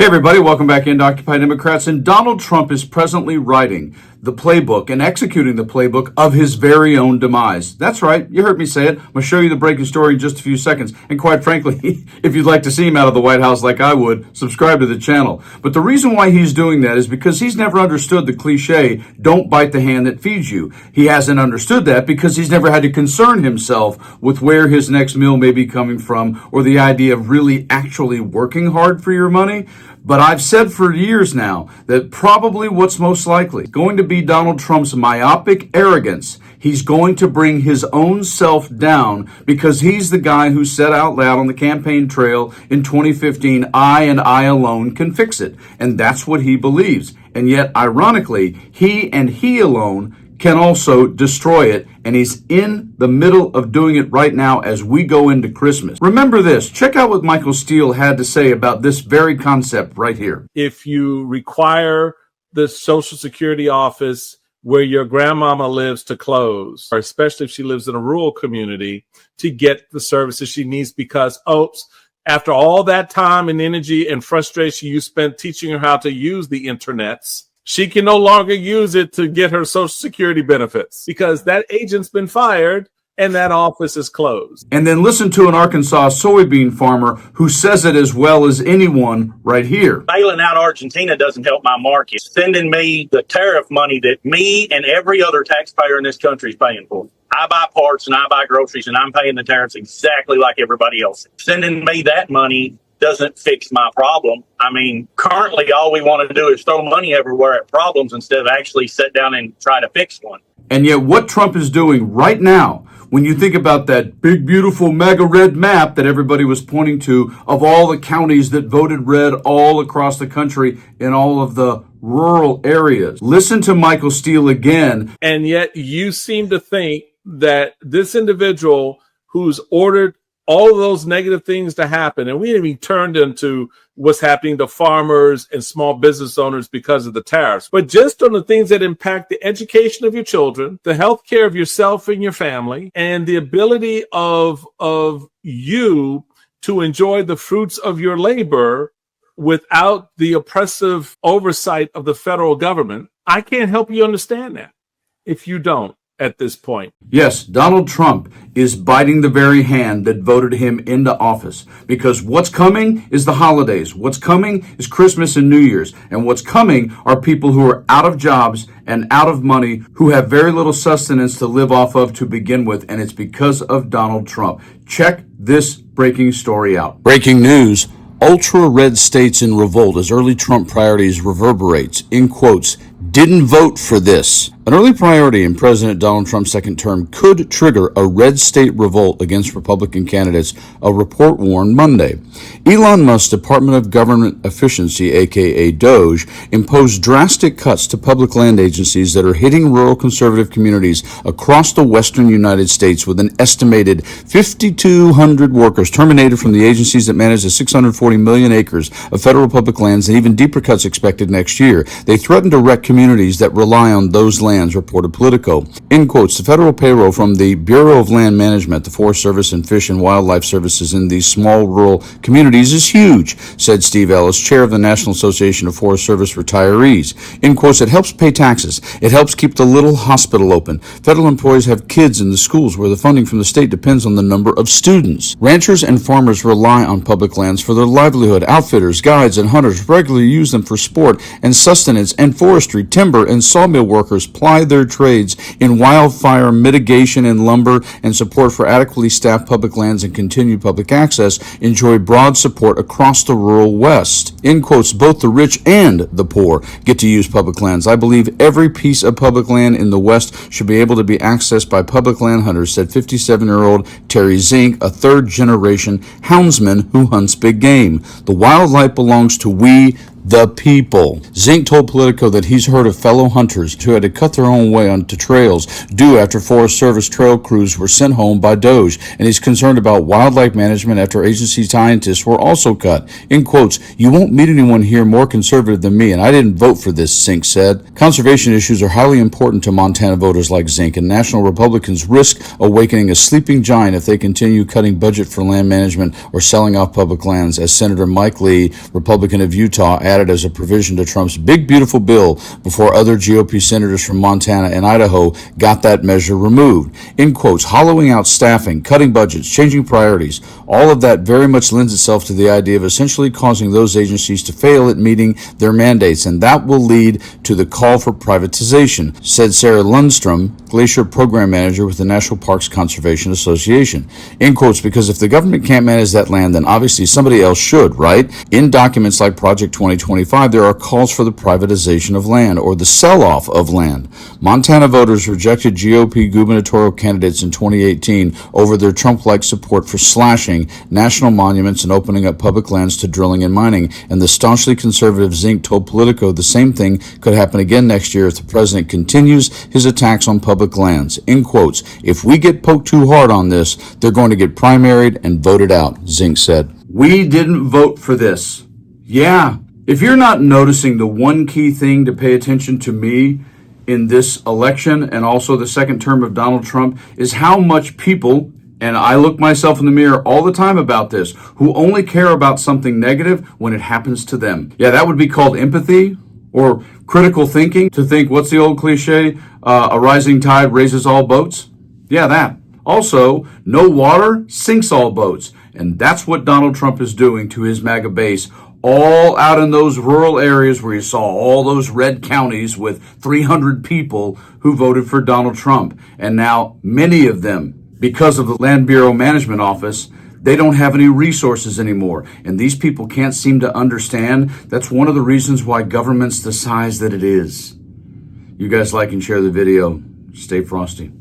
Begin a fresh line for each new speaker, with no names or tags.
Hey everybody, welcome back into Occupy Democrats. And Donald Trump is presently writing the playbook and executing the playbook of his very own demise. That's right, you heard me say it. I'm going to show you the breaking story in just a few seconds. And quite frankly, if you'd like to see him out of the White House like I would, subscribe to the channel. But the reason why he's doing that is because he's never understood the cliche, don't bite the hand that feeds you. He hasn't understood that because he's never had to concern himself with where his next meal may be coming from or the idea of really actually working hard for your money. But I've said for years now that probably what's most likely going to be Donald Trump's myopic arrogance. He's going to bring his own self down because he's the guy who said out loud on the campaign trail in 2015, I and I alone can fix it. And that's what he believes. And yet, ironically, he and he alone can also destroy it, and he's in the middle of doing it right now as we go into Christmas. Remember this, check out what Michael Steele had to say about this very concept right here.
If you require the Social Security office where your grandmama lives to close, or especially if she lives in a rural community, to get the services she needs because, after all that time and energy and frustration you spent teaching her how to use the internets, she can no longer use it to get her Social Security benefits because that agent's been fired and that office is closed.
And then listen to an Arkansas soybean farmer who says it as well as anyone right here.
Bailing out Argentina doesn't help my market. Sending me the tariff money that me and every other taxpayer in this country is paying for. I buy parts and I buy groceries and I'm paying the tariffs exactly like everybody else. Sending me that money doesn't fix my problem. I mean, currently all we want to do is throw money everywhere at problems instead of actually sit down and try to fix one.
And yet what Trump is doing right now, when you think about that big, beautiful MAGA red map that everybody was pointing to of all the counties that voted red all across the country in all of the rural areas. Listen to Michael Steele again.
And yet you seem to think that this individual who's ordered all of those negative things to happen, and we haven't even turned into what's happening to farmers and small business owners because of the tariffs, but just on the things that impact the education of your children, the health care of yourself and your family, and the ability of you to enjoy the fruits of your labor without the oppressive oversight of the federal government. I can't help you understand that if you don't. At this point.
Yes, Donald Trump is biting the very hand that voted him into office because what's coming is the holidays. What's coming is Christmas and New Year's. And what's coming are people who are out of jobs and out of money who have very little sustenance to live off of to begin with. And it's because of Donald Trump. Check this breaking story out. Breaking news. Ultra-red states in revolt as early Trump priorities reverberates, in quotes, didn't vote for this. An early priority in President Donald Trump's second term could trigger a red state revolt against Republican candidates, a report warned Monday. Elon Musk's Department of Government Efficiency, aka DOGE, imposed drastic cuts to public land agencies that are hitting rural conservative communities across the western United States, with an estimated 5,200 workers terminated from the agencies that manage the 640 million acres of federal public lands, and even deeper cuts expected next year. They threaten to wreck communities that rely on those lands, reported Politico. In quotes, the federal payroll from the Bureau of Land Management, the Forest Service, and Fish and Wildlife Services in these small rural communities is huge, said Steve Ellis, chair of the National Association of Forest Service Retirees. In quotes, it helps pay taxes. It helps keep the little hospital open. Federal employees have kids in the schools where the funding from the state depends on the number of students. Ranchers and farmers rely on public lands for their livelihood. Outfitters, guides, and hunters regularly use them for sport and sustenance, and forestry, timber, and sawmill workers ply their trades in wildfire mitigation and lumber, and support for adequately staffed public lands and continued public access enjoy broad support across the rural West. In quotes, both the rich and the poor get to use public lands. I believe every piece of public land in the West should be able to be accessed by public land hunters, said 57-year-old Terry Zink, a third-generation houndsman who hunts big game. The wildlife belongs to we, The people. Zink told Politico that he's heard of fellow hunters who had to cut their own way onto trails due after Forest Service trail crews were sent home by Doge, and he's concerned about wildlife management after agency scientists were also cut. In quotes, "You won't meet anyone here more conservative than me, and I didn't vote for this," Zink said. Conservation issues are highly important to Montana voters like Zink, and national Republicans risk awakening a sleeping giant if they continue cutting budget for land management or selling off public lands, as Senator Mike Lee, Republican of Utah, added as a provision to Trump's big beautiful bill before other GOP senators from Montana and Idaho got that measure removed. In quotes, hollowing out staffing, cutting budgets, changing priorities, all of that very much lends itself to the idea of essentially causing those agencies to fail at meeting their mandates, and that will lead to the call for privatization, said Sarah Lundstrom, Glacier Program Manager with the National Parks Conservation Association. In quotes, because if the government can't manage that land, then obviously somebody else should, right? In documents like Project 2025, there are calls for the privatization of land or the sell-off of land. Montana voters rejected GOP gubernatorial candidates in 2018 over their Trump-like support for slashing national monuments and opening up public lands to drilling and mining. And the staunchly conservative Zink told Politico the same thing could happen again next year if the president continues his attacks on public lands. In quotes, "If we get poked too hard on this, they're going to get primaried and voted out," Zink said. We didn't vote for this. Yeah. If you're not noticing, the one key thing to pay attention to me in this election and also the second term of Donald Trump is how much people, and I look myself in the mirror all the time about this, who only care about something negative when it happens to them. Yeah, that would be called empathy or critical thinking, to think, what's the old cliche? A rising tide raises all boats. Yeah, that. Also, no water sinks all boats. And that's what Donald Trump is doing to his MAGA base, all out in those rural areas where you saw all those red counties with 300 people who voted for Donald Trump. And now many of them, because of the Land Bureau Management Office, they don't have any resources anymore. And these people can't seem to understand. That's one of the reasons why government's the size that it is. You guys like and share the video. Stay frosty.